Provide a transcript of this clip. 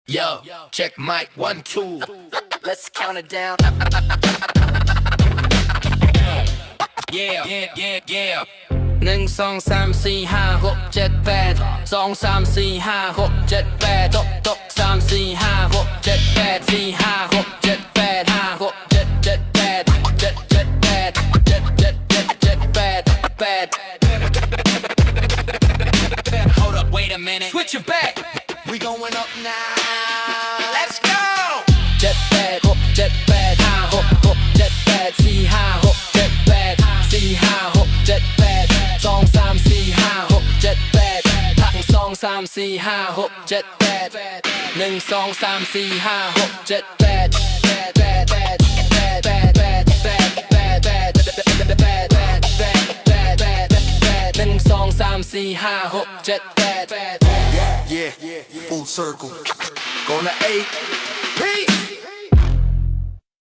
Yo, check mic 1 2 Let's count it down Yeah yeah yeah yeah 1 2 3 4 5 6 7 8 2 3 4 5 6 7 8 1 2 3 4 5 6 7 8 4 5 6 7 8 5 6 7 8 7 8 7 8 Hold up, wait a minute. Switch it back. We going up now. Let's go. Jet bad, hook, jet bad, high hook, hook, jet bad, see high hook, jet bad, see high hook, jet bad. 2 3 4 5 6 jet bad. 2 3 4 5 6 jet bad. 1 2 3 4 5 6 jet bad. Bad bad bad bad bad bad bad bad bad bad bad bad bad bad 1 2 3 4 5 6 jet bad. Yeah, full circle. Gonna 8. Peace.